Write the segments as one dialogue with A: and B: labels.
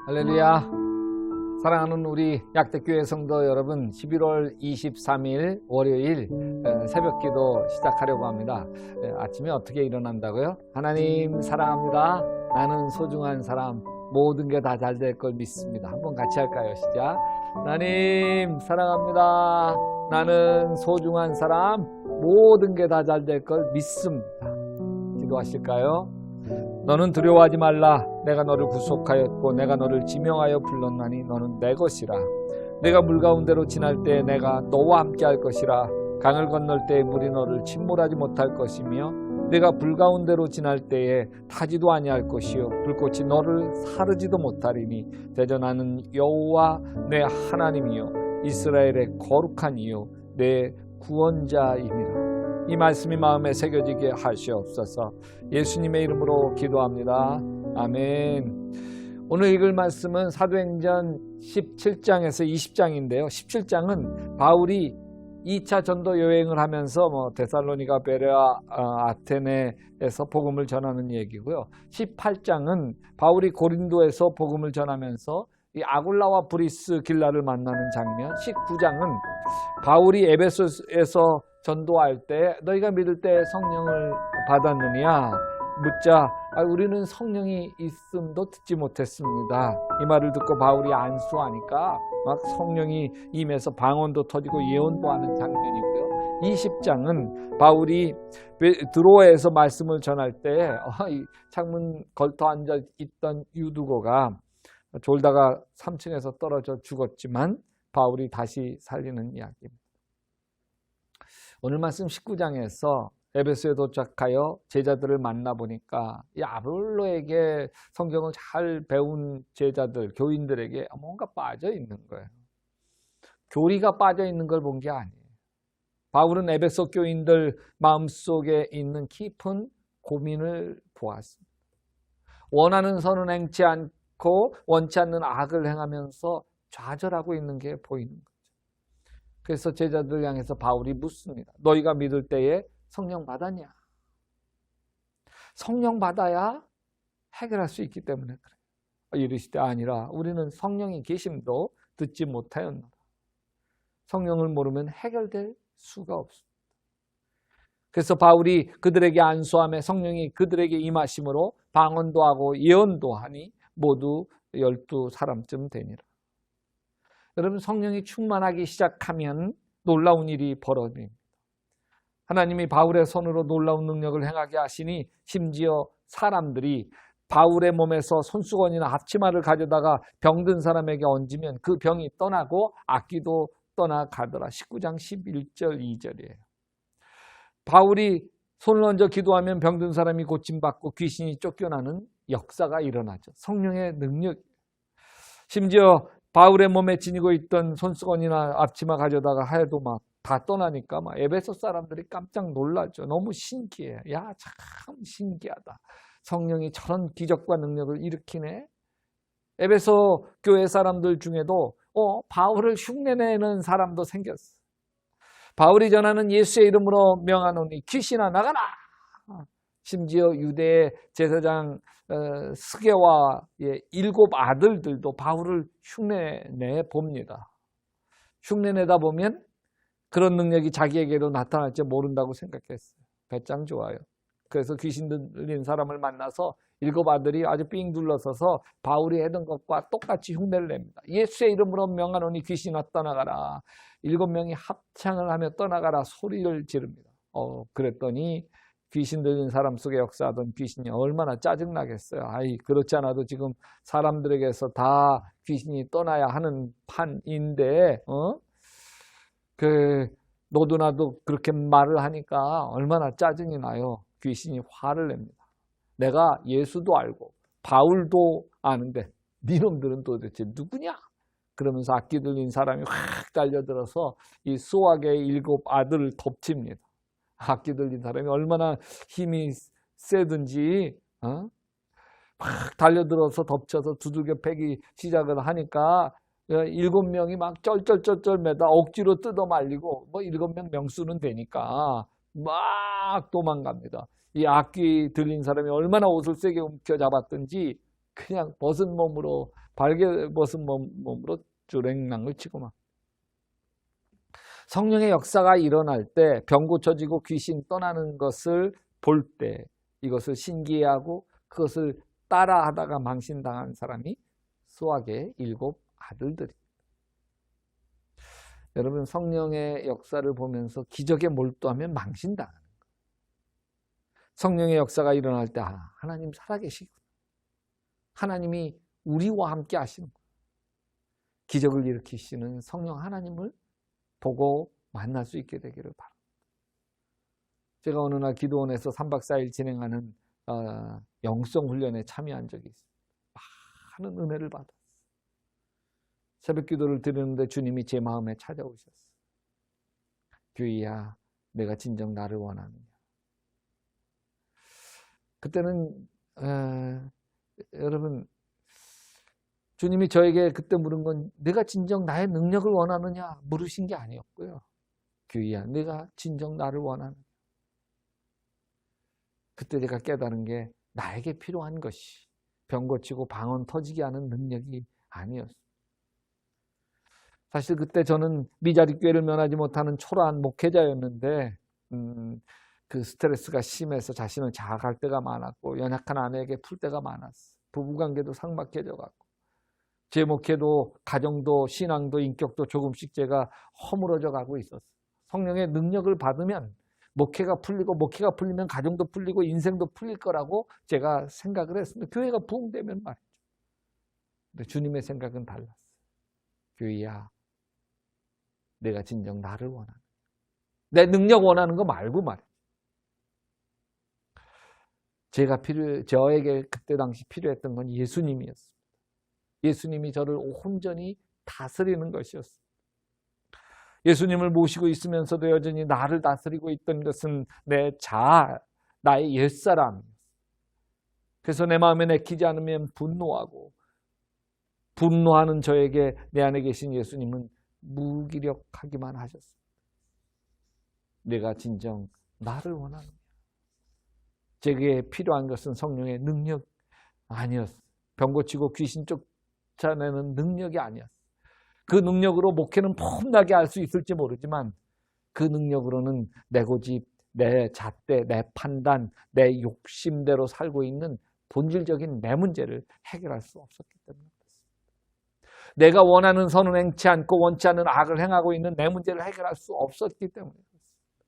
A: 할렐루야. 사랑하는 우리 약대교회 성도 여러분, 11월 23일 월요일 새벽 기도 시작하려고 합니다. 아침에 어떻게 일어난다고요? 하나님 사랑합니다. 나는 소중한 사람, 모든 게 다 잘 될 걸 믿습니다. 한번 같이 할까요? 시작. 하나님 사랑합니다. 나는 소중한 사람, 모든 게 다 잘 될 걸 믿습니다. 기도하실까요? 너는 두려워하지 말라. 내가 너를 구속하였고 내가 너를 지명하여 불렀나니 너는 내 것이라. 내가 물 가운데로 지날 때 내가 너와 함께 할 것이라. 강을 건널 때 물이 너를 침몰하지 못할 것이며 내가 불 가운데로 지날 때에 타지도 아니할 것이요 불꽃이 너를 사르지도 못하리니 대저 나는 여호와 내 하나님이요 이스라엘의 거룩한 이요 내 구원자임이라. 이 말씀이 마음에 새겨지게 하시옵소서. 예수님의 이름으로 기도합니다. 아멘. 오늘 읽을 말씀은 사도행전 17장에서 20장인데요. 17장은 바울이 2차 전도 여행을 하면서 데살로니가, 베레아, 아테네에서 복음을 전하는 얘기고요. 18장은 바울이 고린도에서 복음을 전하면서 이 아굴라와 브리스 길라를 만나는 장면. 19장은 바울이 에베소에서 전도할 때 너희가 믿을 때 성령을 받았느냐 묻자 우리는 성령이 있음도 듣지 못했습니다. 이 말을 듣고 바울이 안수하니까 막 성령이 임해서 방언도 터지고 예언도 하는 장면이고요. 20장은 바울이 드로아에서 말씀을 전할 때 창문 걸터 앉아 있던 유두고가 졸다가 3층에서 떨어져 죽었지만 바울이 다시 살리는 이야기입니다. 오늘 말씀 19장에서 에베소에 도착하여 제자들을 만나보니까 이 아볼로에게 성경을 잘 배운 제자들, 교인들에게 뭔가 빠져 있는 거예요. 교리가 빠져 있는 걸 본 게 아니에요. 바울은 에베소 교인들 마음속에 있는 깊은 고민을 보았습니다. 원하는 선은 행치 않고 원치 않는 악을 행하면서 좌절하고 있는 게 보이는 거예요. 그래서 제자들 향해서 바울이 묻습니다. 너희가 믿을 때에 성령 받았냐? 성령 받아야 해결할 수 있기 때문에 그래요. 이르시되 아니라 우리는 성령이 계심도 듣지 못하였노라. 성령을 모르면 해결될 수가 없습니다. 그래서 바울이 그들에게 안수하며 성령이 그들에게 임하심으로 방언도 하고 예언도 하니 모두 12사람쯤 되니라. 여러분, 성령이 충만하기 시작하면 놀라운 일이 벌어집니다. 하나님이 바울의 손으로 놀라운 능력을 행하게 하시니 심지어 사람들이 바울의 몸에서 손수건이나 앞치마를 가져다가 병든 사람에게 얹으면 그 병이 떠나고 악귀도 떠나가더라. 19장 11절 2절이에요. 바울이 손을 얹어 기도하면 병든 사람이 고침받고 귀신이 쫓겨나는 역사가 일어나죠. 성령의 능력. 심지어 바울의 몸에 지니고 있던 손수건이나 앞치마 가져다가 해도 막 다 떠나니까 막 에베소 사람들이 깜짝 놀라죠. 너무 신기해. 야, 참 신기하다. 성령이 저런 기적과 능력을 일으키네. 에베소 교회 사람들 중에도 바울을 흉내내는 사람도 생겼어. 바울이 전하는 예수의 이름으로 명하노니 귀신아 나가라. 심지어 유대의 제사장 스게와 7 아들들도 바울을 흉내내 봅니다. 흉내내다 보면 그런 능력이 자기에게도 나타날지 모른다고 생각했어요. 배짱 좋아요. 그래서 귀신 들린 사람을 만나서 7 아들이 아주 삥 둘러서서 바울이 하던 것과 똑같이 흉내를 냅니다. 예수의 이름으로 명하노니 귀신아 떠나가라. 7명이 합창을 하며 떠나가라 소리를 지릅니다. 그랬더니 귀신 들린 사람 속에 역사하던 귀신이 얼마나 짜증나겠어요. 그렇지 않아도 지금 사람들에게서 다 귀신이 떠나야 하는 판인데, 너도 나도 그렇게 말을 하니까 얼마나 짜증이 나요. 귀신이 화를 냅니다. 내가 예수도 알고 바울도 아는데 니놈들은 도대체 누구냐? 그러면서 악기 들린 사람이 확 달려들어서 이 수학의 7 아들을 덮칩니다. 악기 들린 사람이 얼마나 힘이 세든지 막 달려들어서 덮쳐서 두들겨 패기 시작을 하니까 7명이 막 쩔쩔쩔쩔 매다 억지로 뜯어 말리고 7명 명수는 되니까 막 도망갑니다. 이 악기 들린 사람이 얼마나 옷을 세게 움켜잡았든지 그냥 벗은 몸으로, 발개 벗은 몸으로 주랭랑을 치고 막. 성령의 역사가 일어날 때 병 고쳐지고 귀신 떠나는 것을 볼 때 이것을 신기해하고 그것을 따라하다가 망신당한 사람이 수학의 7 아들들입니다. 여러분, 성령의 역사를 보면서 기적에 몰두하면 망신당하는 거예요. 성령의 역사가 일어날 때 하나님 살아계시구나. 하나님이 우리와 함께 하시는 거예요. 기적을 일으키시는 성령 하나님을 보고 만날 수 있게 되기를 바랍니다. 제가 어느 날 기도원에서 3박 4일 진행하는 영성훈련에 참여한 적이 있어요. 많은 은혜를 받았어요. 새벽 기도를 드리는데 주님이 제 마음에 찾아오셨어요. 규희야, 내가 진정 나를 원하느냐. 그때는 여러분, 주님이 저에게 그때 물은 건 내가 진정 나의 능력을 원하느냐 물으신 게 아니었고요. 규희야, 내가 진정 나를 원하느냐. 그때 제가 깨달은 게 나에게 필요한 것이 병 고치고 방언 터지게 하는 능력이 아니었어요. 사실 그때 저는 미자립교회를 면하지 못하는 초라한 목회자였는데 그 스트레스가 심해서 자신을 자학할 때가 많았고 연약한 아내에게 풀 때가 많았어요. 부부관계도 삭막해져갖고 제 목회도 가정도 신앙도 인격도 조금씩 제가 허물어져 가고 있었어요. 성령의 능력을 받으면 목회가 풀리고 목회가 풀리면 가정도 풀리고 인생도 풀릴 거라고 제가 생각을 했습니다. 교회가 부흥되면 말이죠. 근데 주님의 생각은 달랐어요. 교회야, 내가 진정 나를 원하는, 내 능력 원하는 거 말고 말이에요. 저에게 그때 당시 필요했던 건 예수님이었습니다. 예수님이 저를 온전히 다스리는 것이었습니다. 예수님을 모시고 있으면서도 여전히 나를 다스리고 있던 것은 내 자아, 나의 옛사람이었어요. 그래서 내 마음에 내키지 않으면 분노하고 분노하는 저에게 내 안에 계신 예수님은 무기력하기만 하셨습니다. 내가 진정 나를 원하느냐. 제게 필요한 것은 성령의 능력 아니었어요. 병 고치고 귀신 쫓아내는 능력이 아니었어요. 그 능력으로 목회는 폼나게 할 수 있을지 모르지만 그 능력으로는 내 고집, 내 잣대, 내 판단, 내 욕심대로 살고 있는 본질적인 내 문제를 해결할 수 없었기 때문에 그렇습니다. 내가 원하는 선은 행치 않고 원치 않는 악을 행하고 있는 내 문제를 해결할 수 없었기 때문에 그렇습니다.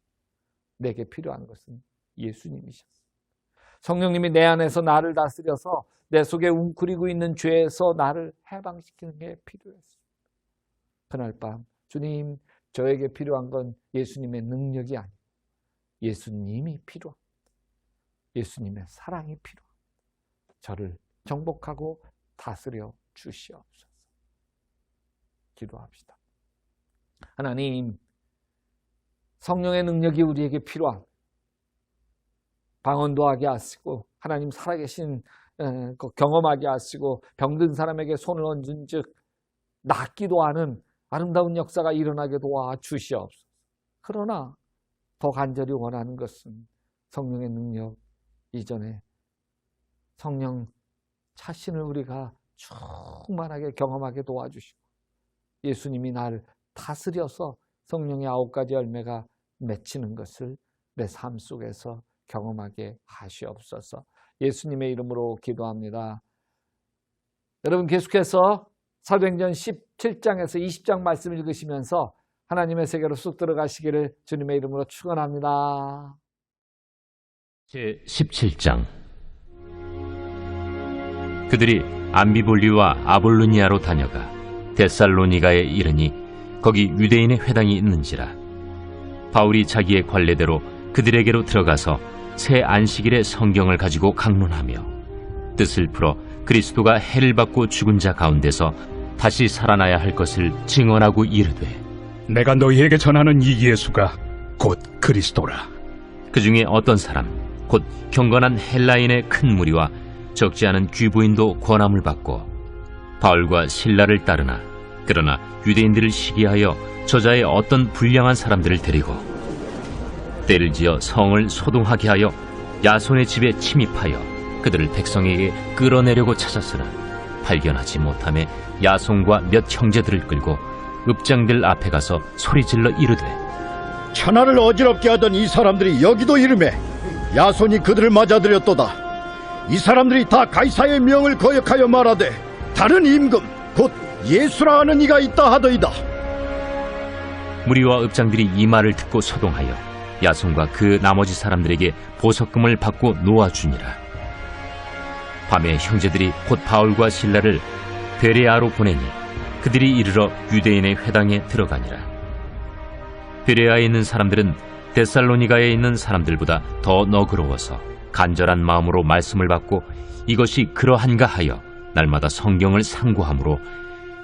A: 내게 필요한 것은 예수님이셨습니다. 성령님이 내 안에서 나를 다스려서 내 속에 웅크리고 있는 죄에서 나를 해방시키는 게 필요했습니다. 그날 밤 주님, 저에게 필요한 건 예수님의 능력이 아니고 예수님이 필요합니다. 예수님의 사랑이 필요합니다. 저를 정복하고 다스려 주시옵소서. 기도합시다. 하나님, 성령의 능력이 우리에게 필요합니다. 방언도 하게 하시고 하나님 살아계신 경험하게 하시고 병든 사람에게 손을 얹은 즉 낫기도 하는 아름다운 역사가 일어나게 도와 주시옵소서. 그러나 더 간절히 원하는 것은 성령의 능력 이전에 성령 자신을 우리가 충만하게 경험하게 도와주시고 예수님이 나를 다스려서 성령의 9가지 열매가 맺히는 것을 내 삶 속에서 경험하게 하시옵소서. 예수님의 이름으로 기도합니다. 여러분, 계속해서 사도행전 17장에서 20장 말씀 읽으시면서 하나님의 세계로 쑥 들어가시기를 주님의 이름으로 축원합니다.
B: 제17장. 그들이 암비볼리와 아볼로니아로 다녀가 데살로니가에 이르니 거기 유대인의 회당이 있는지라. 바울이 자기의 관례대로 그들에게로 들어가서 새 안식일에 성경을 가지고 강론하며 뜻을 풀어 그리스도가 해를 받고 죽은 자 가운데서 다시 살아나야 할 것을 증언하고 이르되,
C: 내가 너희에게 전하는 이 예수가 곧 그리스도라.
B: 그 중에 어떤 사람 곧 경건한 헬라인의 큰 무리와 적지 않은 귀부인도 권함을 받고 바울과 실라를 따르나 그러나 유대인들을 시기하여 저자의 어떤 불량한 사람들을 데리고 때를 지어 성을 소동하게 하여 야손의 집에 침입하여 그들을 백성에게 끌어내려고 찾았으나 발견하지 못하며 야손과 몇 형제들을 끌고 읍장들 앞에 가서 소리질러 이르되
D: 천하를 어지럽게 하던 이 사람들이 여기도 이르매 야손이 그들을 맞아들였도다. 이 사람들이 다 가이사의 명을 거역하여 말하되 다른 임금 곧 예수라 하는 이가 있다 하더이다.
B: 무리와 읍장들이 이 말을 듣고 소동하여 야손과 그 나머지 사람들에게 보석금을 받고 놓아주니라. 밤에 형제들이 곧 바울과 실라를 베레아로 보내니 그들이 이르러 유대인의 회당에 들어가니라. 베레아에 있는 사람들은 데살로니가에 있는 사람들보다 더 너그러워서 간절한 마음으로 말씀을 받고 이것이 그러한가 하여 날마다 성경을 상고하므로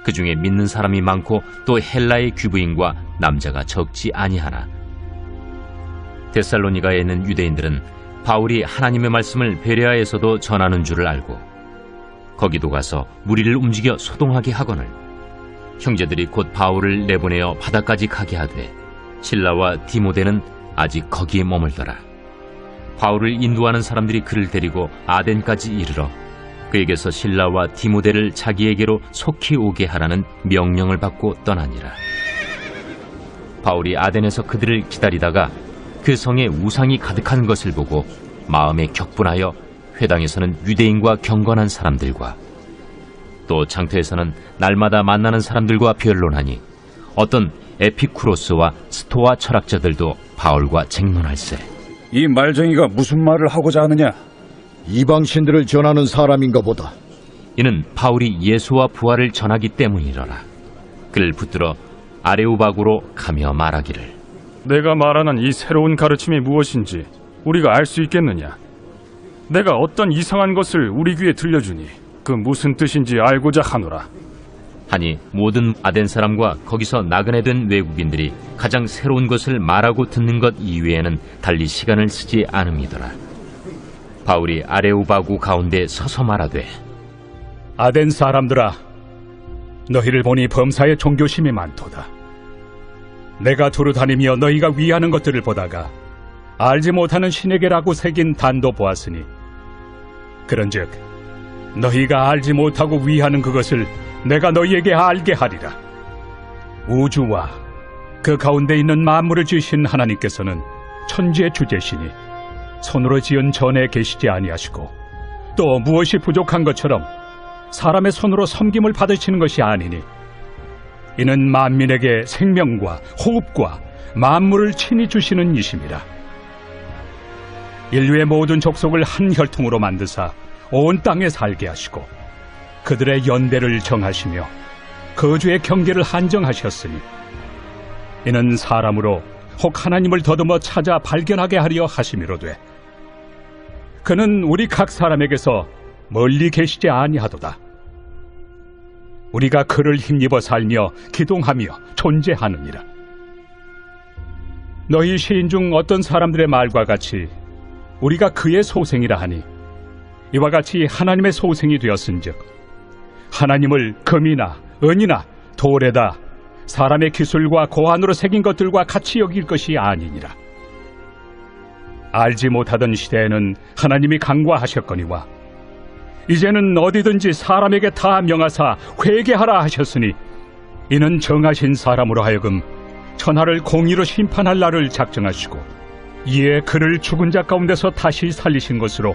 B: 그 중에 믿는 사람이 많고 또 헬라의 귀부인과 남자가 적지 아니하나 데살로니가에 있는 유대인들은 바울이 하나님의 말씀을 베레아에서도 전하는 줄을 알고 거기도 가서 무리를 움직여 소동하게 하거늘 형제들이 곧 바울을 내보내어 바다까지 가게 하되 실라와 디모데는 아직 거기에 머물더라. 바울을 인도하는 사람들이 그를 데리고 아덴까지 이르러 그에게서 실라와 디모데를 자기에게로 속히 오게 하라는 명령을 받고 떠나니라. 바울이 아덴에서 그들을 기다리다가 그 성에 우상이 가득한 것을 보고 마음에 격분하여 회당에서는 유대인과 경건한 사람들과 또 장터에서는 날마다 만나는 사람들과 변론하니 어떤 에피쿠로스와 스토아 철학자들도 바울과 쟁론할세.
C: 이 말쟁이가 무슨 말을 하고자 하느냐?
D: 이방신들을 전하는 사람인가 보다.
B: 이는 바울이 예수와 부활을 전하기 때문이러라. 그를 붙들어 아레오바구로 가며 말하기를
C: 내가 말하는 이 새로운 가르침이 무엇인지 우리가 알 수 있겠느냐? 내가 어떤 이상한 것을 우리 귀에 들려주니 그 무슨 뜻인지 알고자 하노라.
B: 하니 모든 아덴 사람과 거기서 나그네 된 외국인들이 가장 새로운 것을 말하고 듣는 것 이외에는 달리 시간을 쓰지 않음이더라. 바울이 아레오바구 가운데 서서 말하되
C: 아덴 사람들아, 너희를 보니 범사에 종교심이 많도다. 내가 두루 다니며 너희가 위하는 것들을 보다가 알지 못하는 신에게라고 새긴 단도 보았으니 그런즉 너희가 알지 못하고 위하는 그것을 내가 너희에게 알게 하리라. 우주와 그 가운데 있는 만물을 지으신 하나님께서는 천지의 주제시니 손으로 지은 전에 계시지 아니하시고 또 무엇이 부족한 것처럼 사람의 손으로 섬김을 받으시는 것이 아니니 이는 만민에게 생명과 호흡과 만물을 친히 주시는 이심이라. 인류의 모든 족속을 한 혈통으로 만드사 온 땅에 살게 하시고 그들의 연대를 정하시며 거주의 경계를 한정하셨으니 이는 사람으로 혹 하나님을 더듬어 찾아 발견하게 하려 하심이로되 그는 우리 각 사람에게서 멀리 계시지 아니하도다. 우리가 그를 힘입어 살며 기동하며 존재하느니라. 너희 시인 중 어떤 사람들의 말과 같이 우리가 그의 소생이라 하니 이와 같이 하나님의 소생이 되었은즉 하나님을 금이나 은이나 돌에다 사람의 기술과 고안으로 새긴 것들과 같이 여길 것이 아니니라. 알지 못하던 시대에는 하나님이 간과하셨거니와 이제는 어디든지 사람에게 다 명하사 회개하라 하셨으니 이는 정하신 사람으로 하여금 천하를 공의로 심판할 날을 작정하시고 이에 그를 죽은 자 가운데서 다시 살리신 것으로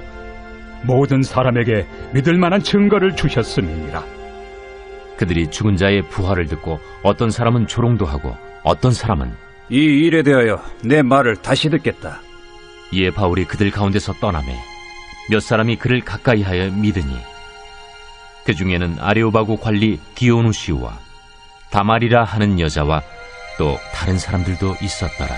C: 모든 사람에게 믿을 만한 증거를 주셨음이니라.
B: 그들이 죽은 자의 부활을 듣고 어떤 사람은 조롱도 하고 어떤 사람은
E: 이 일에 대하여 내 말을 다시 듣겠다.
B: 이에 바울이 그들 가운데서 떠나매 몇 사람이 그를 가까이하여 믿으니 그 중에는 아레오바구 관리 디오누시우와 다말이라 하는 여자와 또 다른 사람들도 있었더라.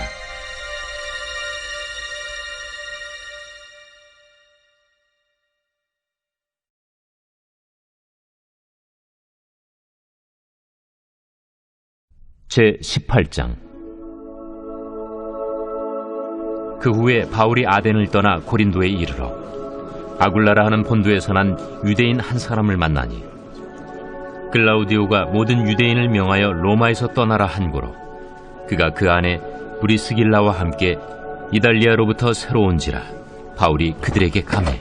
B: 제18장. 그 후에 바울이 아덴을 떠나 고린도에 이르러 아굴라라 하는 본도에서 난 유대인 한 사람을 만나니 글라우디오가 모든 유대인을 명하여 로마에서 떠나라 한 고로 그가 그 안에 브리스길라와 함께 이달리아로부터 새로 온지라 바울이 그들에게 가매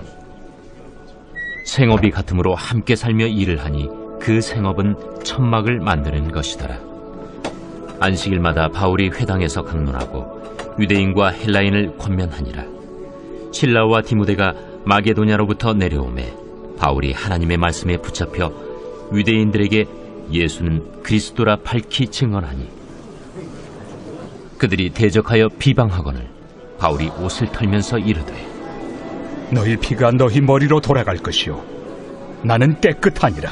B: 생업이 같으므로 함께 살며 일을 하니 그 생업은 천막을 만드는 것이더라. 안식일마다 바울이 회당에서 강론하고 유대인과 헬라인을 권면하니라. 실라와 디모데가 마게도냐로부터 내려오매 바울이 하나님의 말씀에 붙잡혀 유대인들에게 예수는 그리스도라 밝히 증언하니 그들이 대적하여 비방하거늘 바울이 옷을 털면서 이르되
C: 너희 피가 너희 머리로 돌아갈 것이요 나는 깨끗하니라.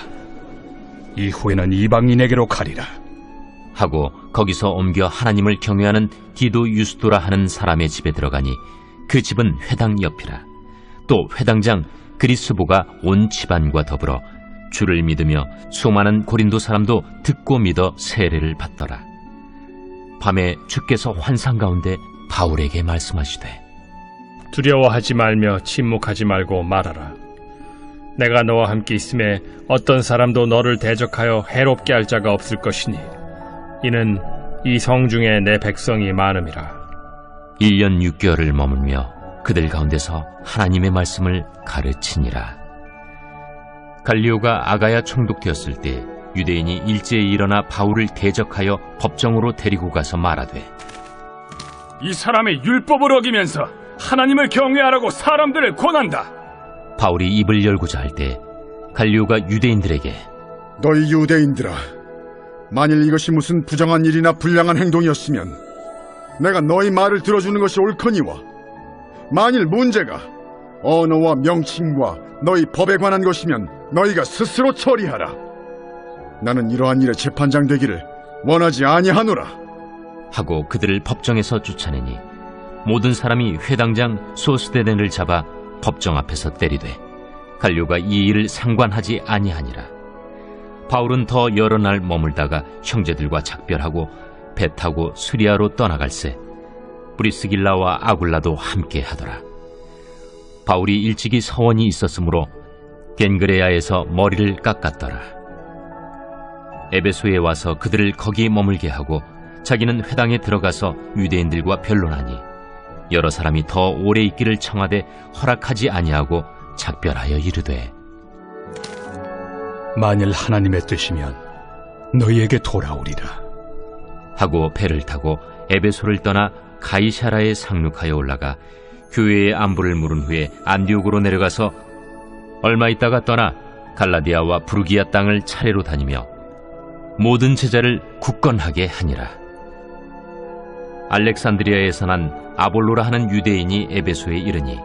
C: 이후에는 이방인에게로 가리라.
B: 하고 거기서 옮겨 하나님을 경외하는 디도 유스도라 하는 사람의 집에 들어가니 그 집은 회당 옆이라. 또 회당장 그리스보가 온 집안과 더불어 주를 믿으며 수많은 고린도 사람도 듣고 믿어 세례를 받더라. 밤에 주께서 환상 가운데 바울에게 말씀하시되
F: 두려워하지 말며 침묵하지 말고 말하라. 내가 너와 함께 있음에 어떤 사람도 너를 대적하여 해롭게 할 자가 없을 것이니 이는 이 성 중에 내 백성이 많음이라.
B: 1년 6개월을 머물며 그들 가운데서 하나님의 말씀을 가르치니라. 갈리오가 아가야 총독되었을 때 유대인이 일제히 일어나 바울을 대적하여 법정으로 데리고 가서 말하되
C: 이 사람의 율법을 어기면서 하나님을 경외하라고 사람들을 권한다.
B: 바울이 입을 열고자 할 때 갈리오가 유대인들에게
D: 너희 유대인들아, 만일 이것이 무슨 부정한 일이나 불량한 행동이었으면 내가 너희 말을 들어주는 것이 옳거니와 만일 문제가 언어와 명칭과 너희 법에 관한 것이면 너희가 스스로 처리하라. 나는 이러한 일의 재판장 되기를 원하지 아니하노라.
B: 하고 그들을 법정에서 쫓아내니 모든 사람이 회당장 소스데넨을 잡아 법정 앞에서 때리되 갈료가 이 일을 상관하지 아니하니라. 바울은 더 여러 날 머물다가 형제들과 작별하고 배 타고 수리아로 떠나갈새 브리스길라와 아굴라도 함께 하더라. 바울이 일찍이 서원이 있었으므로 겐그레아에서 머리를 깎았더라. 에베소에 와서 그들을 거기 머물게 하고 자기는 회당에 들어가서 유대인들과 변론하니 여러 사람이 더 오래 있기를 청하되 허락하지 아니하고 작별하여 이르되
C: 만일 하나님의 뜻이면 너희에게 돌아오리라.
B: 하고 배를 타고 에베소를 떠나 가이사라에 상륙하여 올라가 교회의 안부를 물은 후에 안디옥으로 내려가서 얼마 있다가 떠나 갈라디아와 부르기아 땅을 차례로 다니며 모든 제자를 굳건하게 하니라. 알렉산드리아에서 난 아볼로라 하는 유대인이 에베소에 이르니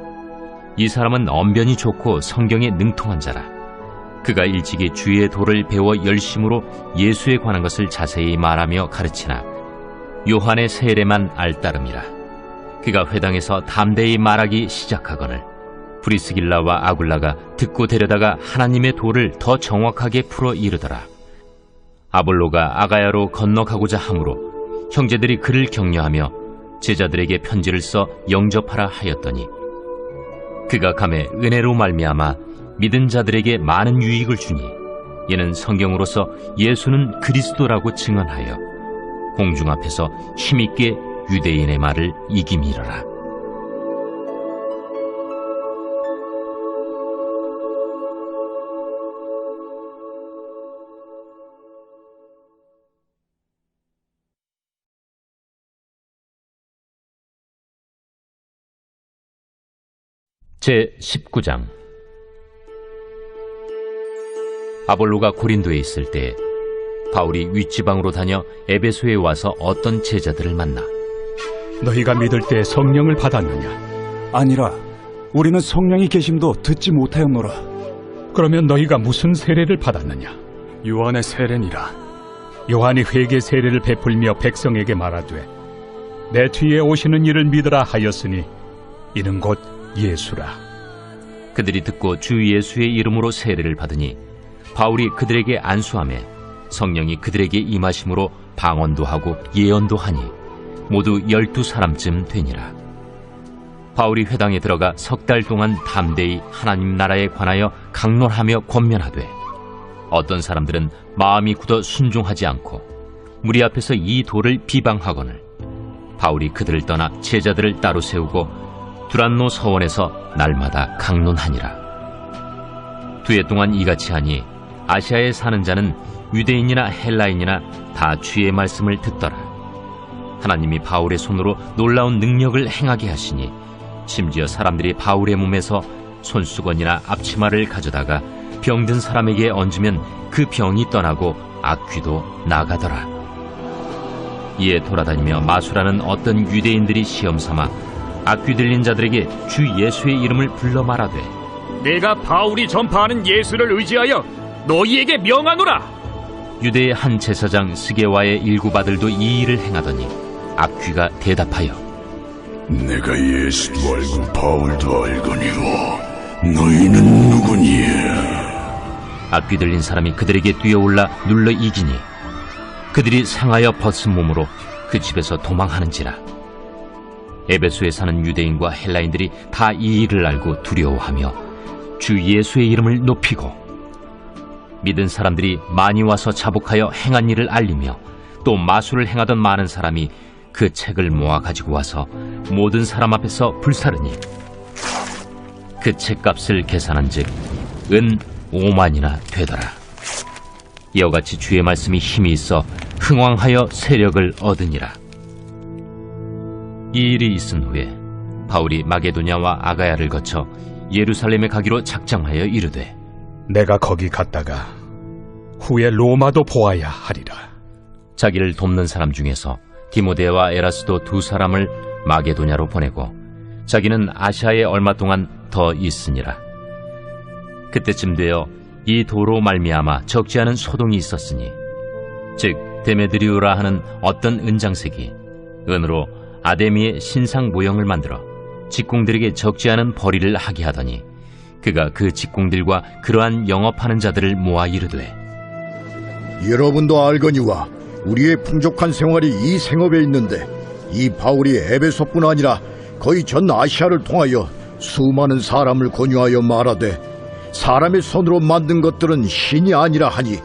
B: 이 사람은 언변이 좋고 성경에 능통한 자라. 그가 일찍이 주의 도를 배워 열심으로 예수에 관한 것을 자세히 말하며 가르치나 요한의 세례만 알따름이라. 그가 회당에서 담대히 말하기 시작하거늘 브리스길라와 아굴라가 듣고 데려다가 하나님의 도를 더 정확하게 풀어 이르더라. 아볼로가 아가야로 건너가고자 하므로 형제들이 그를 격려하며 제자들에게 편지를 써 영접하라 하였더니 그가 감에 은혜로 말미암아 믿은 자들에게 많은 유익을 주니 이는 성경으로서 예수는 그리스도라고 증언하여 공중 앞에서 힘있게 유대인의 말을 이김이러라. 제19장. 아볼로가 고린도에 있을 때 바울이 윗지방으로 다녀 에베소에 와서 어떤 제자들을 만나
C: 너희가 믿을 때 성령을 받았느냐?
E: 아니라 우리는 성령이 계심도 듣지 못하였노라.
C: 그러면 너희가 무슨 세례를 받았느냐? 요한의 세례니라. 요한이 회개 세례를 베풀며 백성에게 말하되 내 뒤에 오시는 이를 믿으라 하였으니 이는 곧 예수라.
B: 그들이 듣고 주 예수의 이름으로 세례를 받으니 바울이 그들에게 안수하매 성령이 그들에게 임하심으로 방언도 하고 예언도 하니 모두 12사람쯤 되니라. 바울이 회당에 들어가 석 달 동안 담대히 하나님 나라에 관하여 강론하며 권면하되 어떤 사람들은 마음이 굳어 순종하지 않고 무리 앞에서 이 도를 비방하거늘 바울이 그들을 떠나 제자들을 따로 세우고 두란노 서원에서 날마다 강론하니라. 두 해 동안 이같이 하니 아시아에 사는 자는 유대인이나 헬라인이나 다 주의 말씀을 듣더라. 하나님이 바울의 손으로 놀라운 능력을 행하게 하시니 심지어 사람들이 바울의 몸에서 손수건이나 앞치마를 가져다가 병든 사람에게 얹으면 그 병이 떠나고 악귀도 나가더라. 이에 돌아다니며 마술하는 어떤 유대인들이 시험삼아 악귀 들린 자들에게 주 예수의 이름을 불러 말하되
C: 내가 바울이 전파하는 예수를 의지하여 너희에게 명하노라.
B: 유대의 한 제사장 스게와의 일곱 아들도 이 일을 행하더니 악귀가 대답하여
G: 내가 예수도 알고 바울도 알거니와 너희는 누구니에?
B: 악귀 들린 사람이 그들에게 뛰어올라 눌러 이기니 그들이 상하여 벗은 몸으로 그 집에서 도망하는지라. 에베소에 사는 유대인과 헬라인들이 다 이 일을 알고 두려워하며 주 예수의 이름을 높이고 믿은 사람들이 많이 와서 자복하여 행한 일을 알리며 또 마술을 행하던 많은 사람이 그 책을 모아 가지고 와서 모든 사람 앞에서 불사르니 그 책값을 계산한즉 은 5만이나 되더라. 이와 같이 주의 말씀이 힘이 있어 흥왕하여 세력을 얻으니라. 이 일이 있은 후에 바울이 마게도냐와 아가야를 거쳐 예루살렘에 가기로 작정하여 이르되
C: 내가 거기 갔다가 후에 로마도 보아야 하리라.
B: 자기를 돕는 사람 중에서 디모데와 에라스도 두 사람을 마게도냐로 보내고 자기는 아시아에 얼마 동안 더 있으니라. 그때쯤 되어 이 도로 말미암아 적지 않은 소동이 있었으니 즉 데메드리오라 하는 어떤 은장색이 은으로 아데미의 신상 모형을 만들어 직공들에게 적지 않은 벌이를 하게 하더니 그가 그 직공들과 그러한 영업하는 자들을 모아 이르되
D: 여러분도 알거니와 우리의 풍족한 생활이 이 생업에 있는데 이 바울이 에베소뿐 아니라 거의 전 아시아를 통하여 수많은 사람을 권유하여 말하되 사람의 손으로 만든 것들은 신이 아니라 하니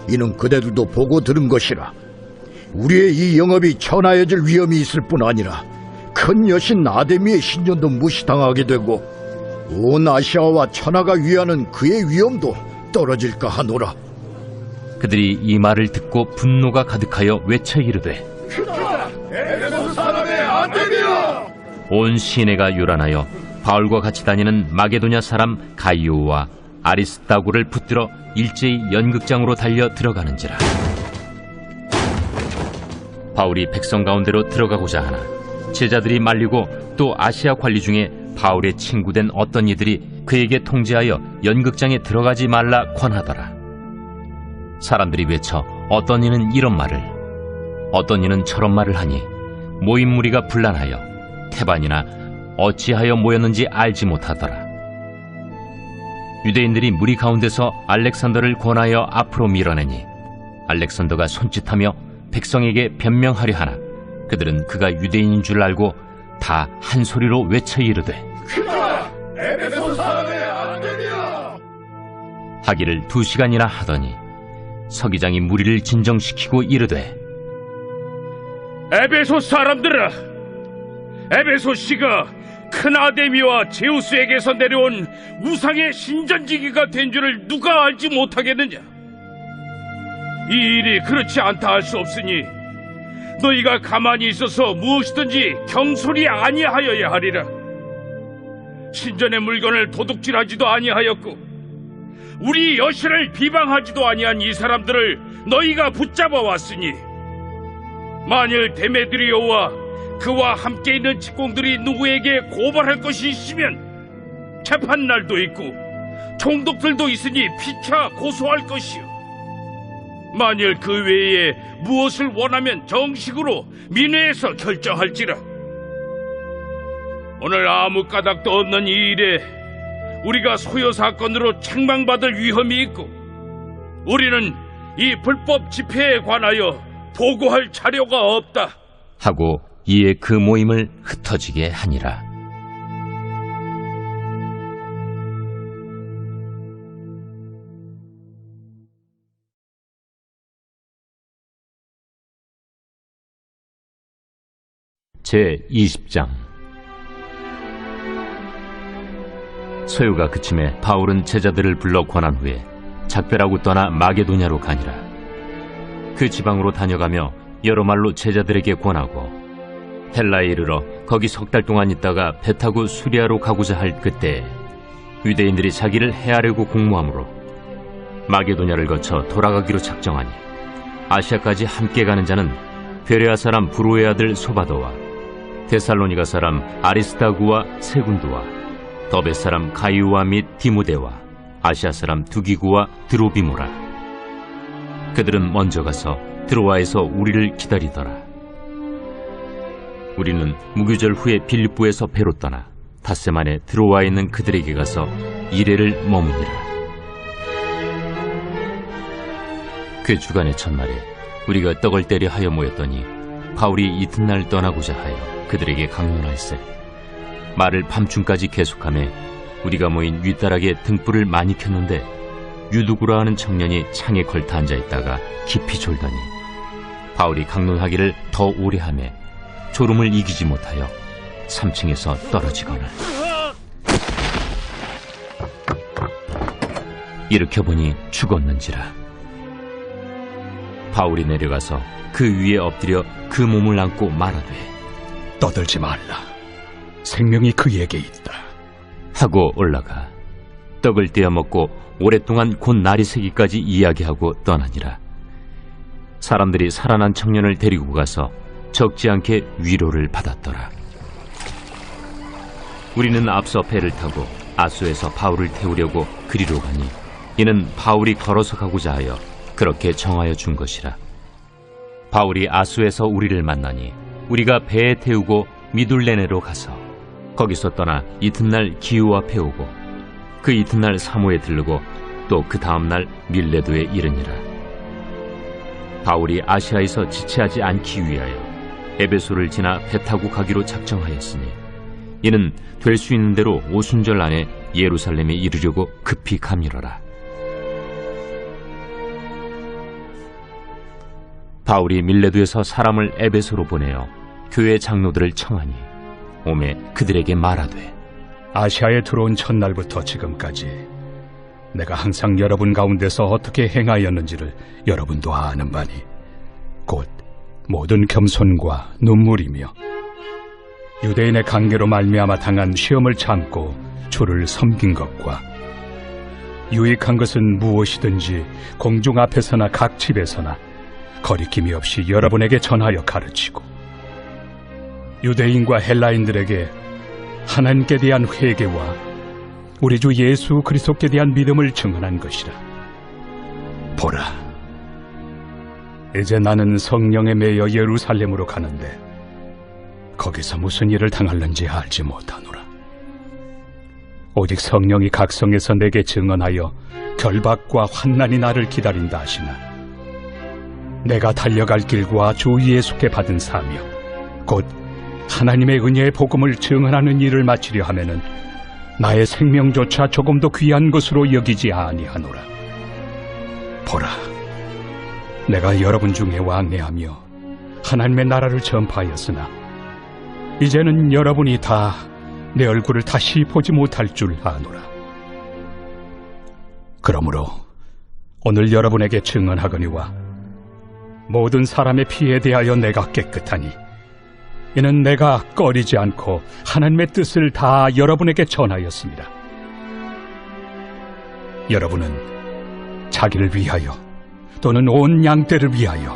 D: 이는 그대들도 보고 들은 것이라. 우리의 이 영업이 천하여질 위험이 있을 뿐 아니라 큰 여신 아데미의 신전도 무시당하게 되고 온 아시아와 천하가 위하는 그의 위엄도 떨어질까 하노라.
B: 그들이 이 말을 듣고 분노가 가득하여 외쳐 이르되
D: 에베소 사람의 아데미야!
B: 온 시내가 요란하여 바울과 같이 다니는 마게도냐 사람 가이오와 아리스다고를 붙들어 일제히 연극장으로 달려 들어가는지라. 바울이 백성 가운데로 들어가고자 하나 제자들이 말리고 또 아시아 관리 중에 바울의 친구된 어떤 이들이 그에게 통제하여 연극장에 들어가지 말라 권하더라. 사람들이 외쳐 어떤 이는 이런 말을 어떤 이는 저런 말을 하니 모인 무리가 분란하여 태반이나 어찌하여 모였는지 알지 못하더라. 유대인들이 무리 가운데서 알렉산더를 권하여 앞으로 밀어내니 알렉산더가 손짓하며 백성에게 변명하려 하나 그들은 그가 유대인인 줄 알고 다 한 소리로 외쳐 이르되
D: 에베소 사람의 아데미야!
B: 하기를 2시간이나 하더니 서기장이 무리를 진정시키고 이르되
C: 에베소 사람들아, 에베소 씨가 큰 아데미와 제우스에게서 내려온 우상의 신전지기가 된 줄을 누가 알지 못하겠느냐? 이 일이 그렇지 않다 할 수 없으니 너희가 가만히 있어서 무엇이든지 경솔이 아니하여야 하리라. 신전의 물건을 도둑질하지도 아니하였고 우리 여신을 비방하지도 아니한 이 사람들을 너희가 붙잡아 왔으니 만일 데메드리오와 그와 함께 있는 직공들이 누구에게 고발할 것이 있으면 재판날도 있고 총독들도 있으니 피차 고소할 것이요. 만일 그 외에 무엇을 원하면 정식으로 민회에서 결정할지라. 오늘 아무 까닭도 없는 이 일에 우리가 소요 사건으로 책망받을 위험이 있고 우리는 이 불법 집회에 관하여 보고할 자료가 없다
B: 하고 이에 그 모임을 흩어지게 하니라. 제 20장 소요가 그침에 바울은 제자들을 불러 권한 후에 작별하고 떠나 마게도냐로 가니라. 그 지방으로 다녀가며 여러 말로 제자들에게 권하고 헬라에 이르러 거기 3달 동안 있다가 배 타고 수리아로 가고자 할 그때 유대인들이 자기를 해하려고 공모하므로 마게도냐를 거쳐 돌아가기로 작정하니 아시아까지 함께 가는 자는 베레아 사람 브로의 아들 소바도와 데살로니가 사람 아리스다구와 세군두와 더베 사람 가이우와 및 디모데와 아시아 사람 두기구와 드로비모라. 그들은 먼저 가서 드로아에서 우리를 기다리더라. 우리는 무교절 후에 빌립보에서 배로 떠나 닷새 만에 드로아에 있는 그들에게 가서 이레를 머무니라. 그 주간의 첫날에 우리가 떡을 때려 하여 모였더니 바울이 이튿날 떠나고자 하여 그들에게 강론할세 말을 밤중까지 계속하며 우리가 모인 윗다락에 등불을 많이 켰는데 유두구라 하는 청년이 창에 걸터 앉아있다가 깊이 졸더니 바울이 강론하기를 더 오래 하며 졸음을 이기지 못하여 3층에서 떨어지거늘 일으켜보니 죽었는지라. 바울이 내려가서 그 위에 엎드려 그 몸을 안고 말하되
C: 떠들지 말라. 생명이 그에게 있다.
B: 하고 올라가 떡을 떼어 먹고 오랫동안 곧 날이 새기까지 이야기하고 떠나니라. 사람들이 살아난 청년을 데리고 가서 적지 않게 위로를 받았더라. 우리는 앞서 배를 타고 아소에서 바울을 태우려고 그리로 가니 이는 바울이 걸어서 가고자 하여 그렇게 정하여 준 것이라. 바울이 아소에서 우리를 만나니 우리가 배에 태우고 미둘레네로 가서 거기서 떠나 이튿날 기우 앞에 오고 그 이튿날 사모에 들르고 또 그 다음날 밀레도에 이르니라. 바울이 아시아에서 지체하지 않기 위하여 에베소를 지나 배 타고 가기로 작정하였으니 이는 될 수 있는 대로 오순절 안에 예루살렘에 이르려고 급히 가밀어라. 바울이 밀레도에서 사람을 에베소로 보내어 교회 장로들을 청하니 오매 그들에게 말하되
C: 아시아에 들어온 첫날부터 지금까지 내가 항상 여러분 가운데서 어떻게 행하였는지를 여러분도 아는 바니 곧 모든 겸손과 눈물이며 유대인의 관계로 말미암아 당한 시험을 참고 주를 섬긴 것과 유익한 것은 무엇이든지 공중 앞에서나 각 집에서나 거리낌이 없이 여러분에게 전하여 가르치고 유대인과 헬라인들에게 하나님께 대한 회개와 우리 주 예수 그리스도께 대한 믿음을 증언한 것이라. 보라, 이제 나는 성령에 매여 예루살렘으로 가는데 거기서 무슨 일을 당할는지 알지 못하노라. 오직 성령이 각성에서 내게 증언하여 결박과 환난이 나를 기다린다 하시나 내가 달려갈 길과 주 예수께 받은 사명 곧 하나님의 은혜의 복음을 증언하는 일을 마치려 하면은 나의 생명조차 조금도 귀한 것으로 여기지 아니하노라. 보라, 내가 여러분 중에 왕래하며 하나님의 나라를 전파하였으나 이제는 여러분이 다 내 얼굴을 다시 보지 못할 줄 아노라. 그러므로 오늘 여러분에게 증언하거니와 모든 사람의 피에 대하여 내가 깨끗하니 이는 내가 꺼리지 않고 하나님의 뜻을 다 여러분에게 전하였습니다. 여러분은 자기를 위하여 또는 온 양떼를 위하여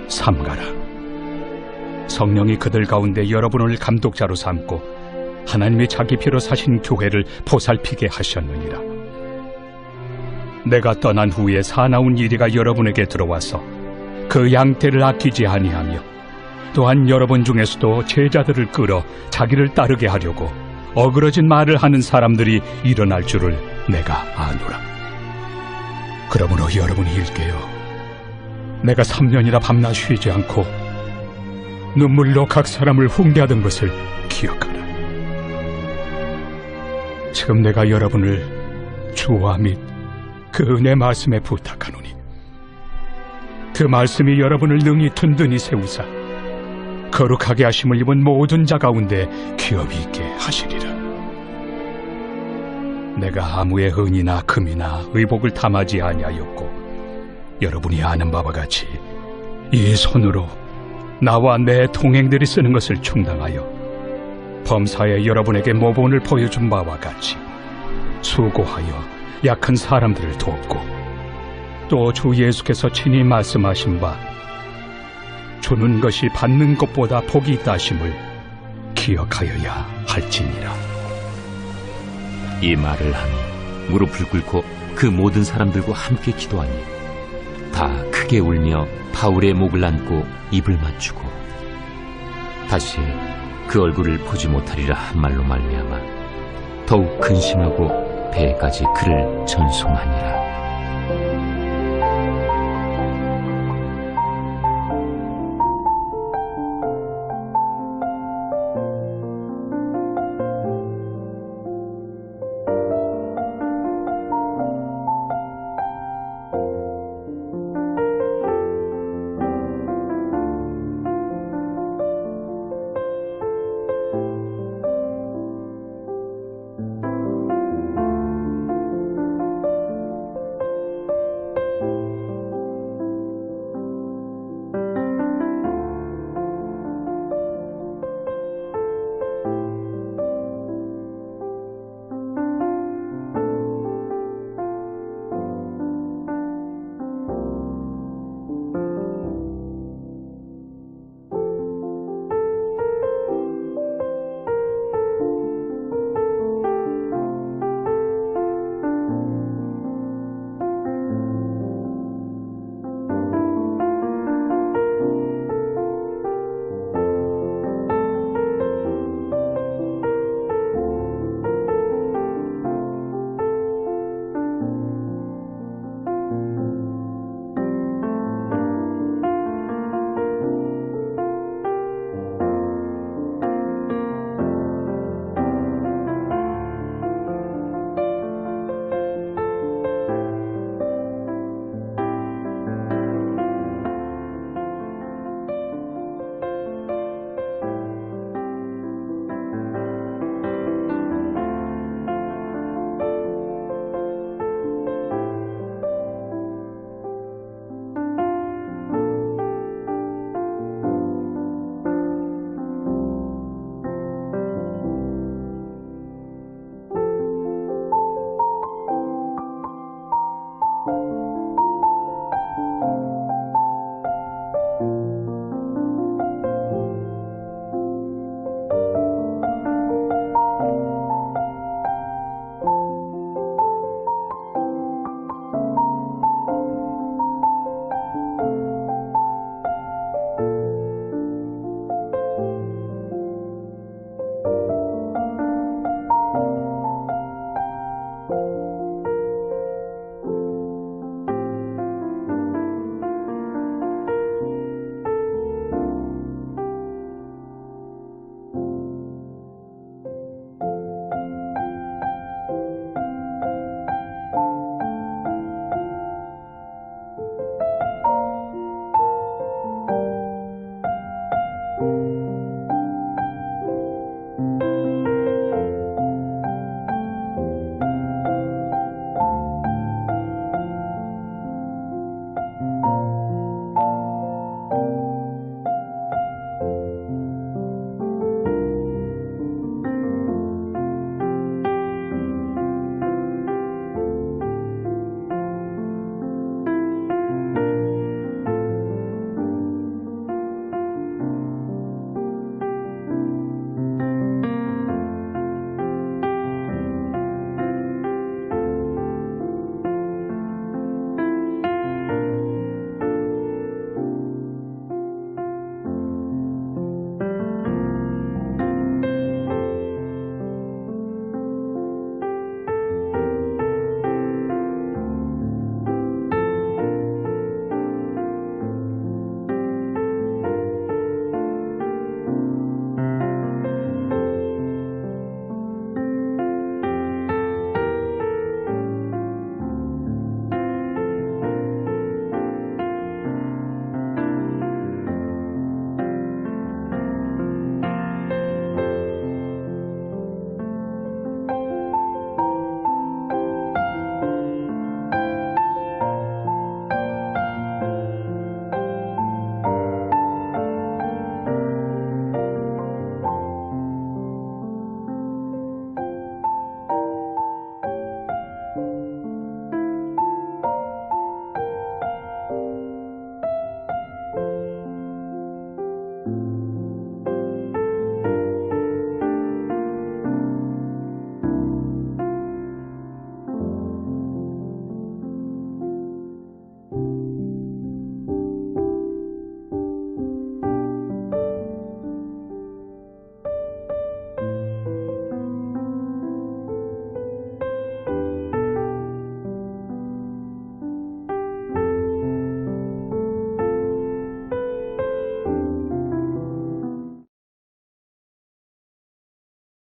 C: 삼가라. 성령이 그들 가운데 여러분을 감독자로 삼고 하나님이 자기 피로 사신 교회를 보살피게 하셨느니라. 내가 떠난 후에 사나운 이리가 여러분에게 들어와서 그 양떼를 아끼지 아니하며 또한 여러분 중에서도 제자들을 끌어 자기를 따르게 하려고 어그러진 말을 하는 사람들이 일어날 줄을 내가 아노라. 그러므로 여러분이 일깨어 내가 3년이나 밤낮 쉬지 않고 눈물로 각 사람을 훈계하던 것을 기억하라. 지금 내가 여러분을 주와 및 그 은혜 말씀에 부탁하노니 그 말씀이 여러분을 능히 든든히 세우사 거룩하게 하심을 입은 모든 자 가운데 기업이 있게 하시리라. 내가 아무의 은이나 금이나 의복을 탐하지 아니하였고 여러분이 아는 바와 같이 이 손으로 나와 내 동행들이 쓰는 것을 충당하여 범사에 여러분에게 모본을 보여준 바와 같이 수고하여 약한 사람들을 돕고 또 주 예수께서 친히 말씀하신 바 주는 것이 받는 것보다 복이 있다 하심을 기억하여야 할지니라.
B: 이 말을 하며 무릎을 꿇고 그 모든 사람들과 함께 기도하니 다 크게 울며 바울의 목을 안고 입을 맞추고 다시 그 얼굴을 보지 못하리라 한 말로 말미암아 더욱 근심하고 배까지 그를 전송하니라.